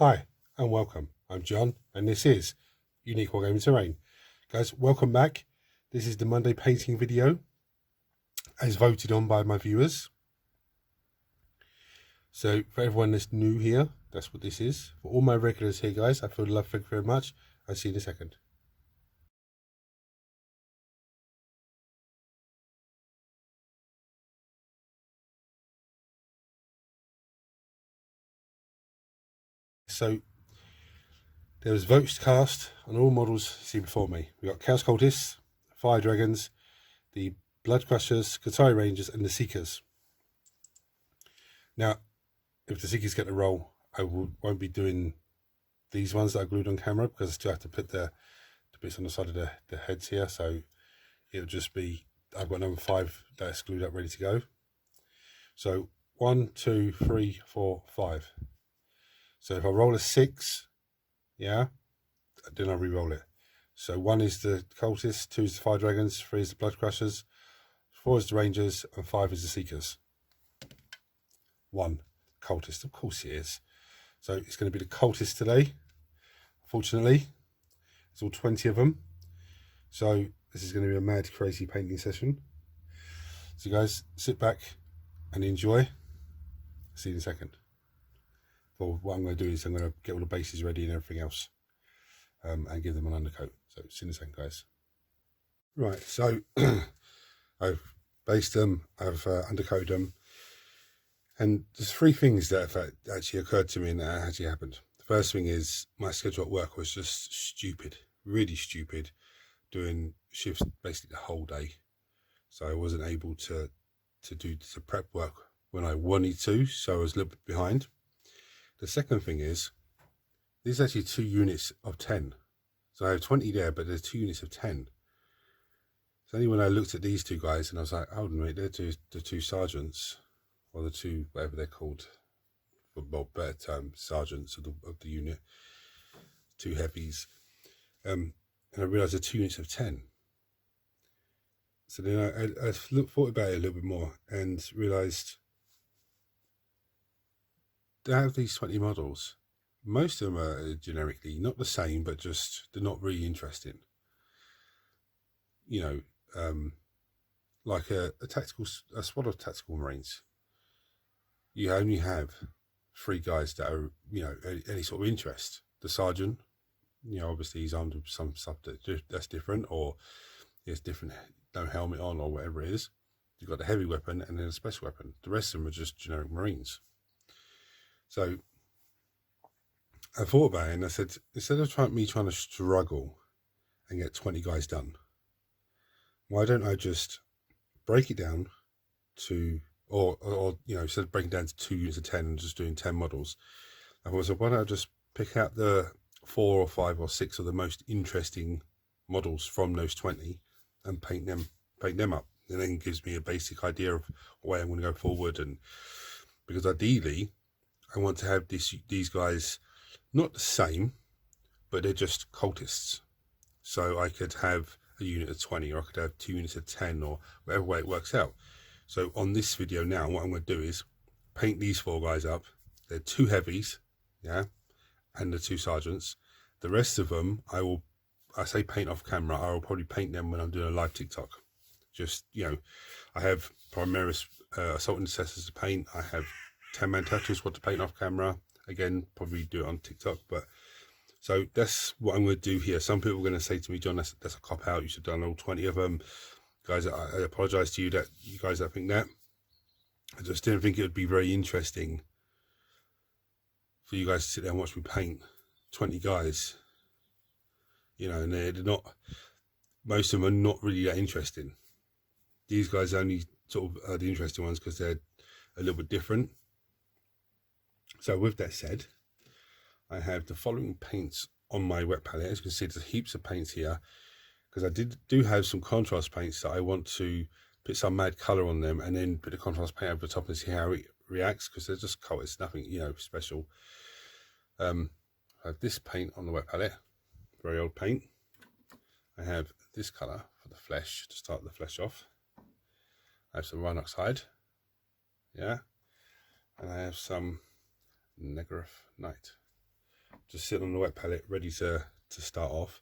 Hi and welcome. I'm John and this is Unique Wargaming Terrain. Guys, welcome back. This is the Monday painting video as voted on by my viewers. So for everyone that's new here, that's what this is. For all my regulars here, guys, I feel love. Thank you very much. I'll see you in a second. So there was votes cast on all models you see before me. We got Chaos Cultists, Fire Dragons, the Blood Crushers, Qatari Rangers, and the Seekers. Now, if the Seekers get the role, I won't be doing these ones that I glued on camera because I still have to put the bits on the side of the heads here. So it'll just be, I've got number 5 that's glued up ready to go. So 1, 2, 3, 4, 5. So if I roll a 6, yeah, then I re-roll it. So 1 is the Cultists, 2 is the Fire Dragons, 3 is the Blood Crushers, 4 is the Rangers, and 5 is the Seekers. 1 Cultist, of course it is. So it's going to be the Cultists today. Fortunately, it's all 20 of them. So this is going to be a mad, crazy painting session. So guys, sit back and enjoy. See you in a second. Well, what I'm going to do is I'm going to get all the bases ready and everything else, and give them an undercoat. So see you in a second, guys. Right, so I've based them, I've undercoated them, and there's 3 things that have actually occurred to me and that actually happened. The first thing is my schedule at work was just stupid, really stupid, doing shifts basically the whole day. So I wasn't able to do the prep work when I wanted to, so I was a little bit behind. The second thing is, there's actually 2 units of 10. So I have 20 there, but there's 2 units of 10. It's only when I looked at these 2 guys and I was like, oh, wait, they're the 2 sergeants, or the 2, whatever they're called, for better term, sergeants of the unit, 2 heavies. And I realised they're 2 units of 10. So then I thought about it a little bit more and realised they have these 20 models. Most of them are generically not the same, but just they're not really interesting. You know, like a squad of tactical marines. You only have 3 guys that are, you know, any sort of interest. The sergeant, you know, obviously he's armed with some stuff that's different, or he has different, no helmet on or whatever it is. You've got the heavy weapon and then a special weapon. The rest of them are just generic marines. So I thought about it and I said, instead of trying to struggle and get 20 guys done, why don't I just break it down to, or you know, instead of breaking down to 2 units of 10 and just doing 10 models, I said, why don't I just pick out the 4 or 5 or 6 of the most interesting models from those 20 and paint them up, and then gives me a basic idea of the way I'm going to go forward. And because ideally I want to have these guys not the same, but they're just cultists. So I could have a unit of 20, or I could have 2 units of 10, or whatever way it works out. So on this video now, what I'm going to do is paint these 4 guys up. They're 2 heavies, yeah, and the 2 sergeants. The rest of them, I say paint off camera. I will probably paint them when I'm doing a live TikTok. Just, you know, I have Primaris assault intercessors to paint. I have 10-man turtle squad to paint off camera. Again, probably do it on TikTok. But so that's what I'm going to do here. Some people are going to say to me, John, that's a cop out. You should have done all 20 of them. Guys, I apologize to you that you guys don't think that. I just didn't think it would be very interesting for you guys to sit there and watch me paint 20 guys. You know, and they're not, most of them are not really that interesting. These guys only sort of are the interesting ones because they're a little bit different. So with that said, I have the following paints on my wet palette. As you can see, there's heaps of paints here because I do have some contrast paints that I want to put some mad colour on them and then put the contrast paint over the top and see how it reacts, because they're just cold. It's nothing, you know, special. I have this paint on the wet palette, very old paint. I have this colour for the flesh to start the flesh off. I have some Rhinox hide, yeah, and I have some Negref Night. just sitting on the wet pallet ready to start off.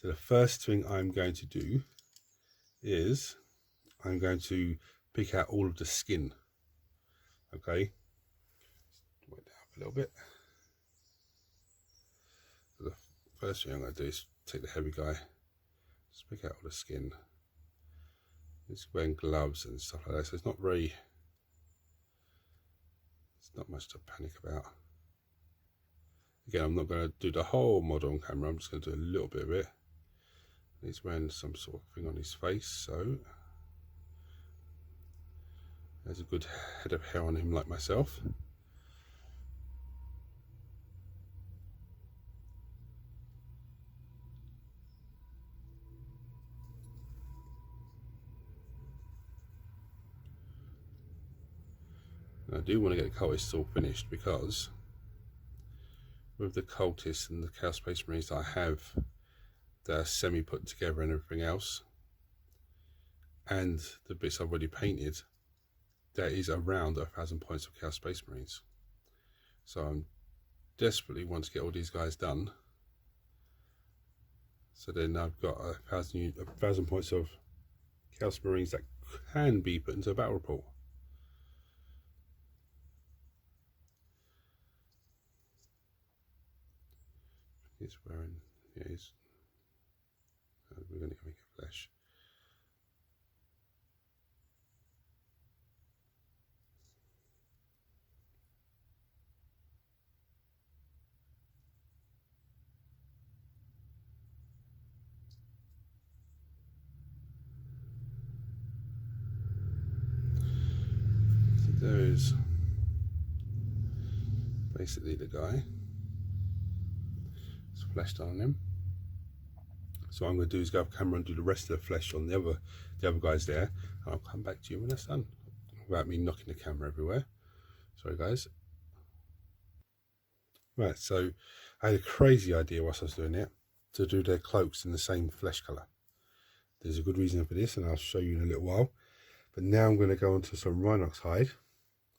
So the first thing I'm going to do is I'm going to pick out all of the skin. Okay, wet that up a little bit. So the first thing I'm going to do is take the heavy guy, just pick out all the skin. It's wearing gloves and stuff like that, so it's not much to panic about. Again, I'm not going to do the whole model on camera, I'm just going to do a little bit of it. He's wearing some sort of thing on his face, so there's a good head of hair on him like myself. And I do want to get the cultists all finished, because with the cultists and the Chaos Space Marines that I have, they're semi put together and everything else, and the bits I've already painted, there is around 1,000 points of Chaos Space Marines. So I'm desperately want to get all these guys done, so then I've got 1,000 points of Chaos Marines that can be put into a battle report. He's wearing, yeah, we're going to make a flesh. So there is basically the guy. It's fleshed on him. So what I'm going to do is go off camera and do the rest of the flesh on the other guys there, and I'll come back to you when that's done, without me knocking the camera everywhere. Sorry guys. Right, so I had a crazy idea whilst I was doing it, to do their cloaks in the same flesh colour. There's a good reason for this, and I'll show you in a little while. But now I'm going to go onto some Rhinox hide,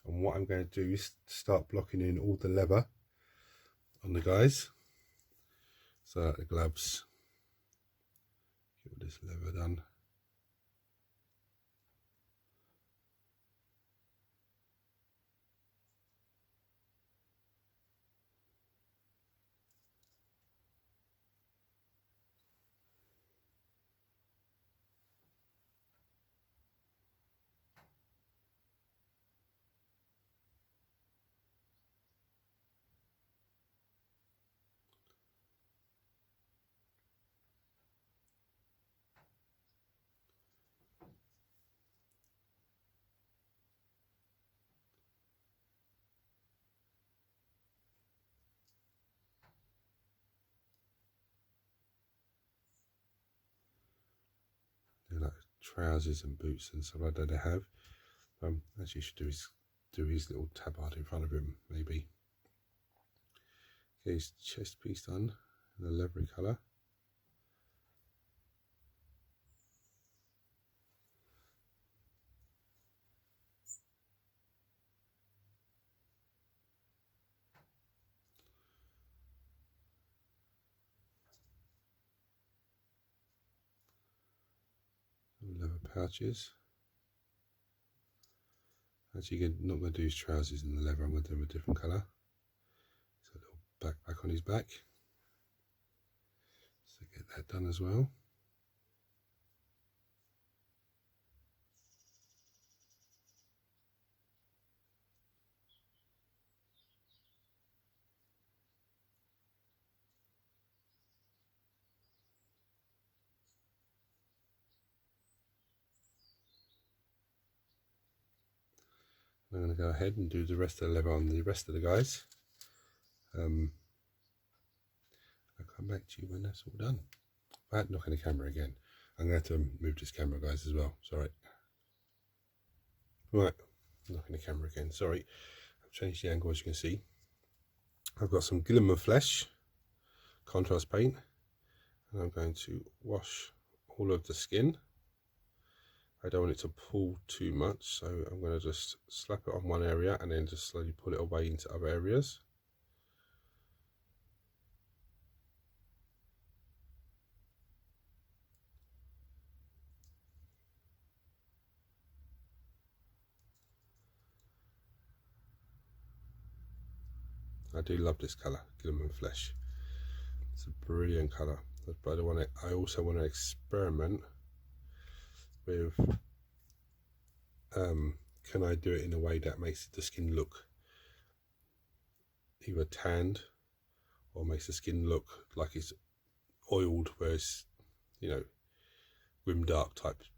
and what I'm going to do is start blocking in all the leather on the guys. So the gloves, get all this leather done. Like trousers and boots and stuff like that they have. Actually should do his little tabard in front of him, maybe. Get his chest piece done in a leathery colour. Leather pouches. Actually, not going to do his trousers in the leather, I'm going to do them a different colour. So a little backpack on his back. So get that done as well. I'm going to go ahead and do the rest of the leather on the rest of the guys. I'll come back to you when that's all done. Without knocking the camera again. I'm going to have to move this camera, guys, as well. Sorry. Right, knocking the camera again. Sorry. I've changed the angle, as you can see. I've got some Gilliman flesh, contrast paint, and I'm going to wash all of the skin. I don't want it to pull too much, so I'm going to just slap it on one area and then just slowly pull it away into other areas. I do love this colour, Gilliman Flesh. It's a brilliant colour, but I also want to experiment with can I do it in a way that makes the skin look either tanned or makes the skin look like it's oiled, where it's, you know, grimdark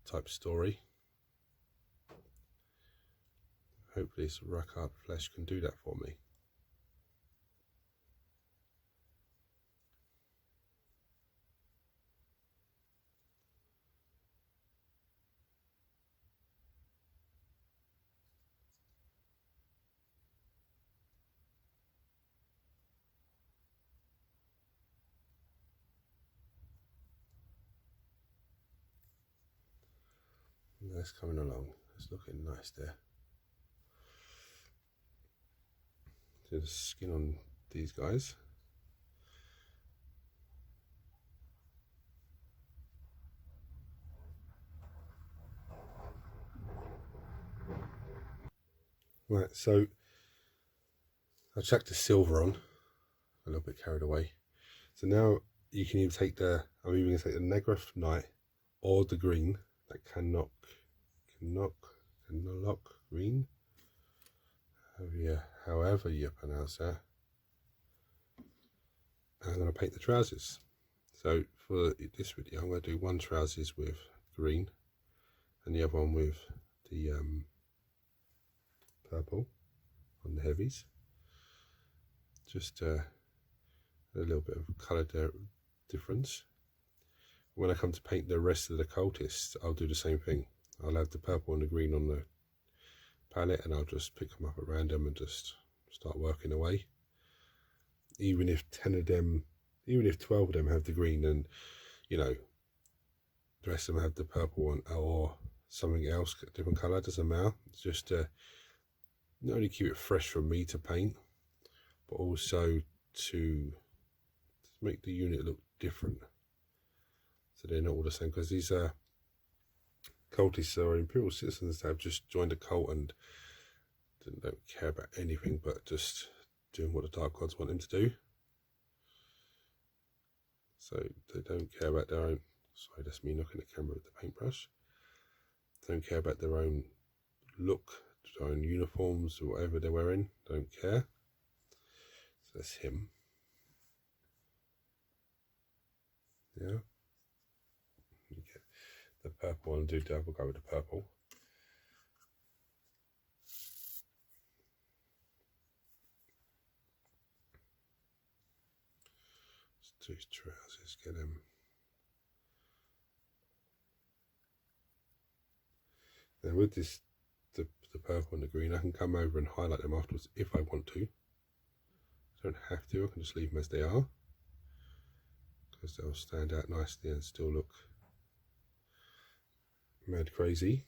type story. Hopefully this Rakhart Flesh can do that for me. That's coming along. It's looking nice there. Do the skin on these guys. Right, so I chucked the silver on, a little bit carried away. So now you can either take I'm even going to take the Negref Night or the green, that Cannock green, however you pronounce that. I'm going to paint the trousers. So for this video, I'm going to do one trousers with green and the other one with the purple on the heavies. Just a little bit of colour difference. When I come to paint the rest of the cultists, I'll do the same thing. I'll have the purple and the green on the palette, and I'll just pick them up at random and just start working away. Even if 10 of them, even if 12 of them have the green, and you know, the rest of them have the purple one or something else, different colour, doesn't matter. It's just to not only keep it fresh for me to paint, but also to make the unit look different, so they're not all the same. Because these cultists are Imperial citizens that have just joined a cult and don't care about anything but just doing what the Dark Gods want them to do. So they don't care about their own, sorry, that's me knocking the camera with the paintbrush. They don't care about their own look, their own uniforms or whatever they're wearing, don't care. So that's him. Yeah. You get the purple one, do double go with the purple. Let's do his trousers, get him. Now with this, the purple and the green, I can come over and highlight them afterwards if I want to. I don't have to, I can just leave them as they are, because they'll stand out nicely and still look mad crazy.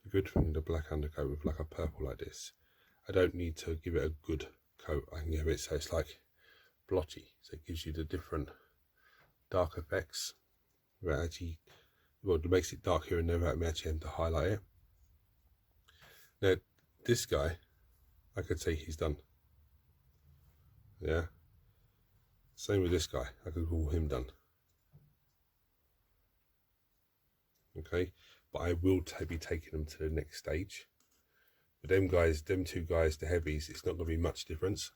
The good thing with the black undercoat with like a purple like this, I don't need to give it a good coat. I can give it so it's like blotchy, so it gives you the different dark effects without actually, well, it makes it dark here and there without me actually having to highlight it. Now this guy, I could say he's done. Yeah. Same with this guy, I could call him done. Okay, but I will be taking them to the next stage. But them two guys, the heavies, it's not going to be much difference.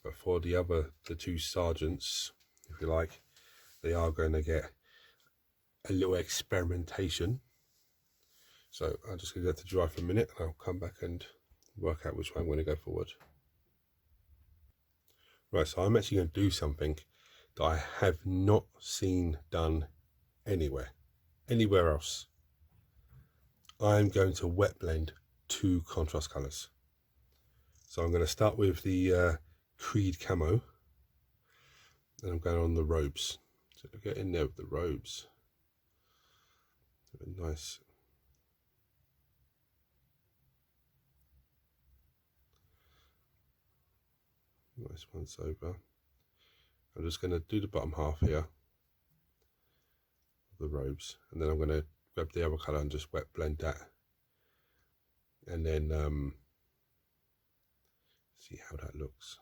But for the two sergeants, if you like, they are going to get a little experimentation. So I'm just going to let it dry for a minute, and I'll come back and work out which way I'm going to go forward. Right, so I'm actually going to do something that I have not seen done anywhere. anywhere else, I'm going to wet blend 2 contrast colours. So I'm going to start with the Creed Camo, and I'm going on the robes. So get in there with the robes. Nice. Nice once over. I'm just going to do the bottom half here, the robes, and then I'm going to grab the other colour and just wet blend that, and then see how that looks.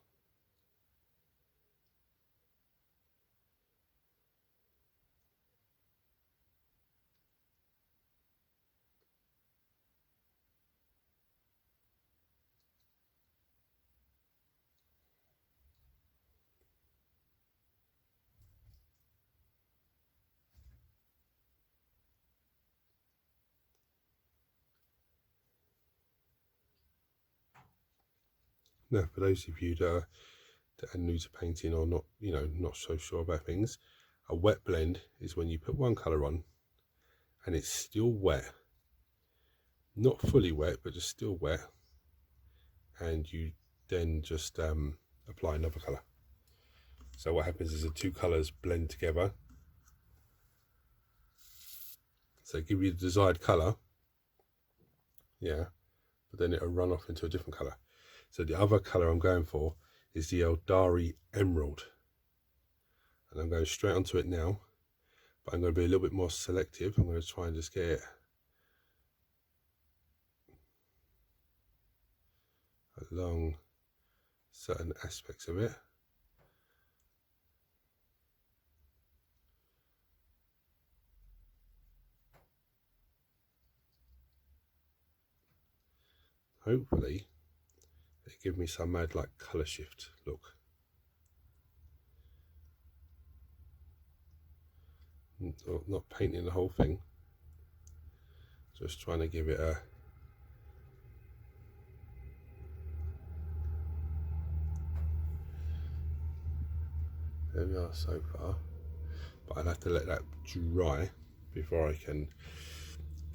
Now, for those of you that are new to painting or not, not so sure about things, a wet blend is when you put one colour on and it's still wet, not fully wet, but just still wet, and you then just apply another colour. So what happens is the 2 colours blend together, so give you the desired colour, yeah, but then it'll run off into a different colour. So the other colour I'm going for is the Eldari Emerald, and I'm going straight onto it now, but I'm going to be a little bit more selective. I'm going to try and just get it along certain aspects of it. Hopefully it give me some mad like colour shift look. Not painting the whole thing, just trying to give it a there we are so far, but I'll have to let that dry before I can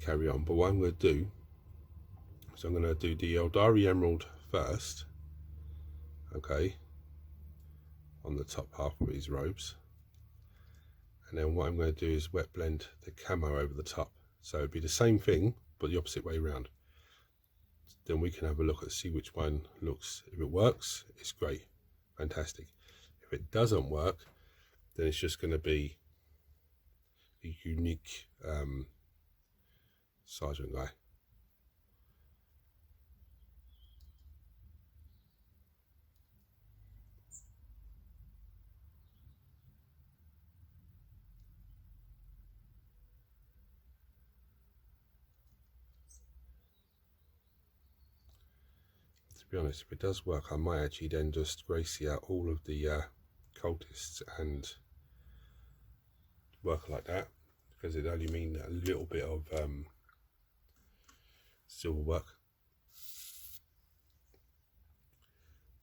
carry on. But what I'm going to do is I'm going to do the Eldari Emerald first, okay, on the top half of these robes, and then what I'm going to do is wet blend the camo over the top, so it'd be the same thing but the opposite way around. Then we can have a look and see which one looks. If it works, it's great, fantastic. If it doesn't work, then it's just going to be a unique sergeant guy. To be honest, if it does work, I might actually then just gracie out all of the cultists and work like that, because it only mean a little bit of silver work.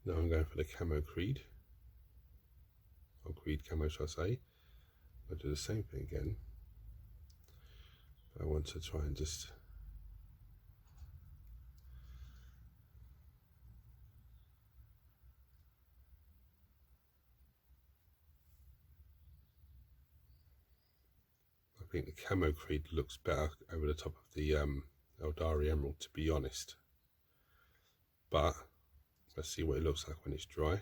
Now I'm going for the camo Creed, or Creed camo shall I say. I'll do the same thing again, but I want to try and just I think the camo Creed looks better over the top of the Eldari Emerald, to be honest, but let's see what it looks like when it's dry.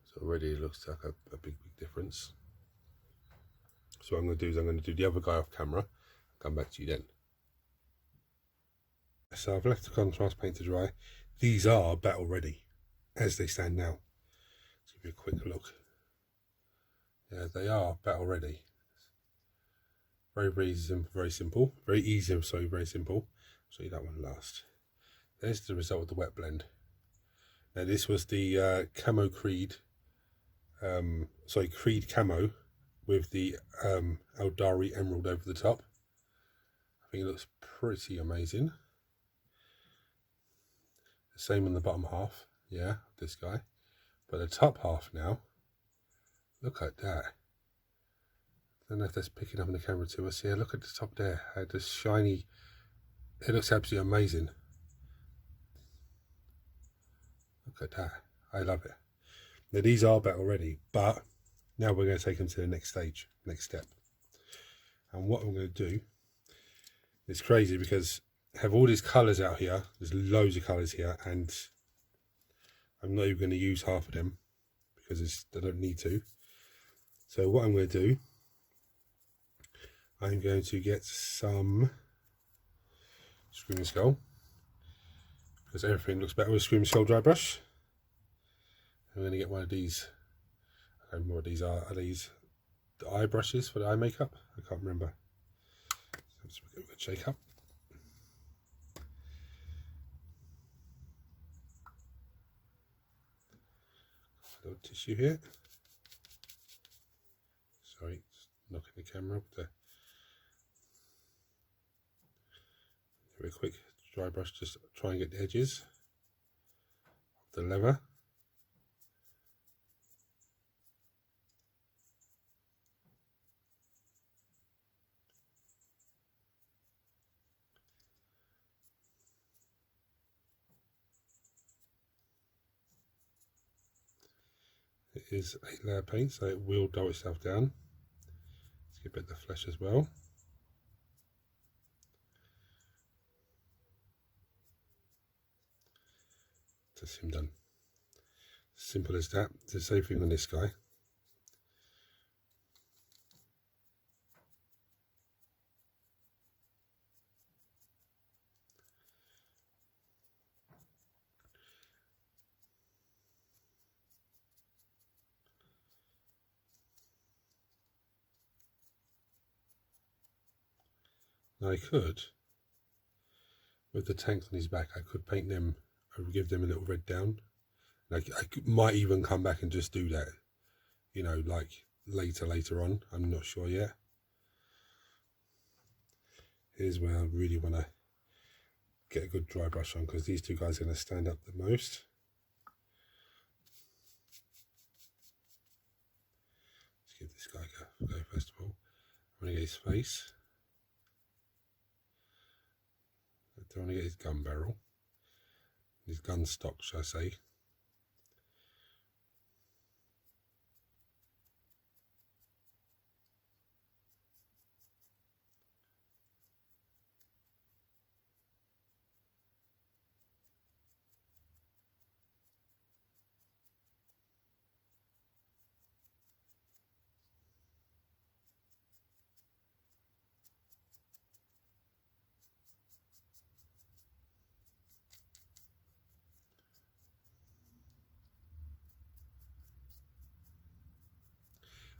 So already it looks like a big difference. So what I'm going to do is I'm going to do the other guy off camera, come back to you then. So I've left the contrast paint to dry. These are battle ready as they stand now. Let's give you a quick look. Yeah, they are battle ready. Very simple. Very easy, so very simple. I'll show you that one last. There's the result of the wet blend. Now this was the camo Creed, Creed camo with the Eldari Emerald over the top. I think it looks pretty amazing. The same on the bottom half, yeah, this guy. But the top half now, look at that. don't know if that's picking up on the camera too much. Yeah, look at the top there, how the shiny, it looks absolutely amazing. Look at that, I love it. Now these are better already, but now we're going to take them to the next stage, next step. And what I'm going to do, it's crazy because I have all these colours out here, there's loads of colours here, and I'm not even going to use half of them because I don't need to. So what I'm going to do, I'm going to get some Screaming Skull, because everything looks better with Screaming Skull dry brush. I'm going to get one of these, I don't know what these are these the eye brushes for the eye makeup? I can't remember. Let's give it a shake up. A little tissue here. Sorry, knocking the camera up there. Very quick dry brush, just try and get the edges of the leather. It is 8-layer paint, so it will dull itself down. Let's get a bit of the flesh as well. That's him done. Simple as that. The same thing on this guy. Now I could, with the tanks on his back, I could paint them, I would give them a little red down. Like might even come back and just do that, you know, like later on. I'm not sure yet. Here's where I really want to get a good dry brush on, because these two guys are going to stand up the most. Let's give this guy a go first of all. I'm going to get his face. I don't want to get his gun barrel, his gun stock, shall I say.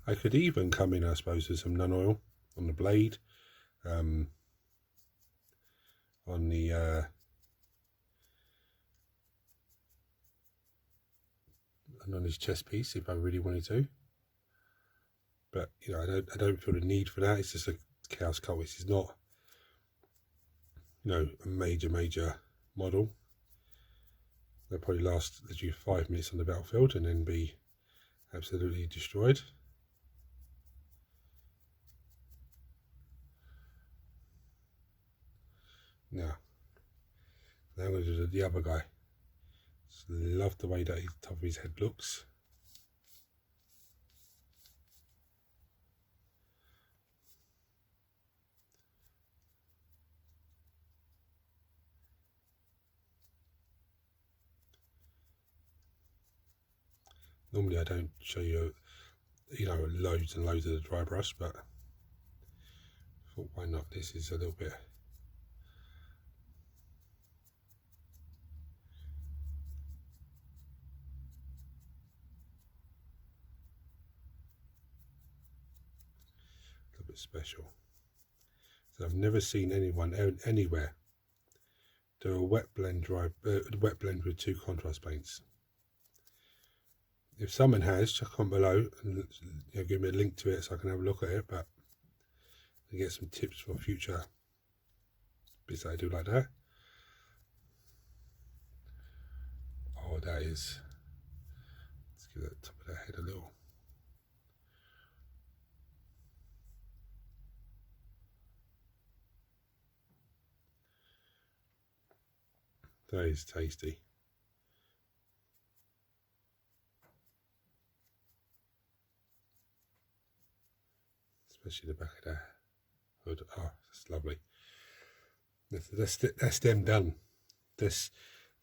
I could even come in, I suppose, with some nun oil on the blade, on the and on his chest piece if I really wanted to. But you know, I don't feel the need for that. It's just a Chaos Cultists. It's not, you know, a major model. They'll probably last literally 5 minutes on the battlefield and then be absolutely destroyed. Now I'm going to do the other guy. Just love the way that the top of his head looks. Normally I don't show you, you know, loads and loads of the dry brush, but I thought why not? This is a little bit. Bit special. So I've never seen anyone anywhere do a wet blend with 2 contrast paints. If someone has, just comment below and, you know, give me a link to it so I can have a look at it. But I get some tips for future bits that I do like that. Oh, that is. Let's give that top of that head a little. That is tasty. Especially the back of that hood. Oh, that's lovely. That's them done. That's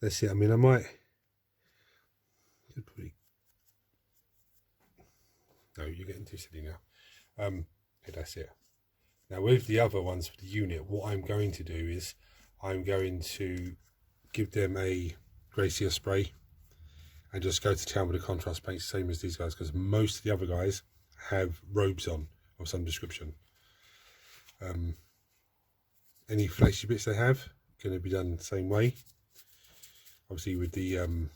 it. I mean, I might. No, you're getting too silly now. Okay, that's it. Now with the other ones for the unit, what I'm going to do is I'm going to give them a Gracia spray and just go to town with the contrast paints, same as these guys, because most of the other guys have robes on of some description. Any fleshy bits they have going to be done the same way. Obviously with the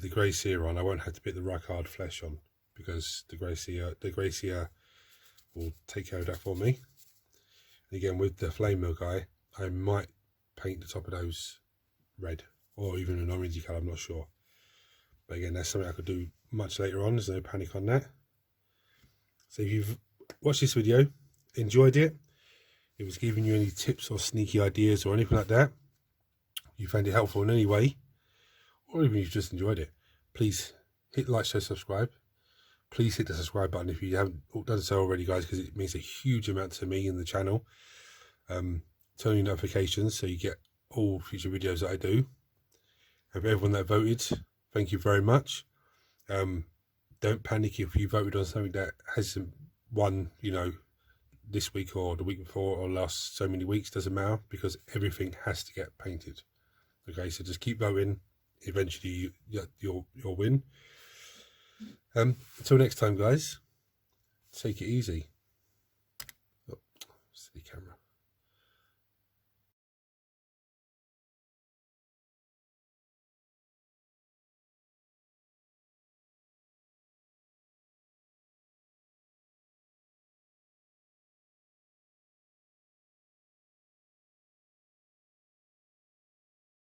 Gracia on, I won't have to put the Ricard flesh on because the Gracia will take care of that for me. And again, with the flame mill guy, I might paint the top of those red or even an orangey colour, I'm not sure. But again, that's something I could do much later on. There's no panic on that. So if you've watched this video, enjoyed it, if it's giving you any tips or sneaky ideas or anything like that, you found it helpful in any way, or even if you've just enjoyed it, please hit like, share, subscribe. Please hit the subscribe button if you haven't done so already, guys, because it means a huge amount to me and the channel. Turn on notifications so you get all future videos that I do. And for everyone that voted, thank you very much. Don't panic if you voted on something that hasn't won, you know, this week or the week before or last so many weeks, doesn't matter, because everything has to get painted. Okay, so just keep voting. Eventually you'll win. Until next time, guys, take it easy. Oh, silly camera.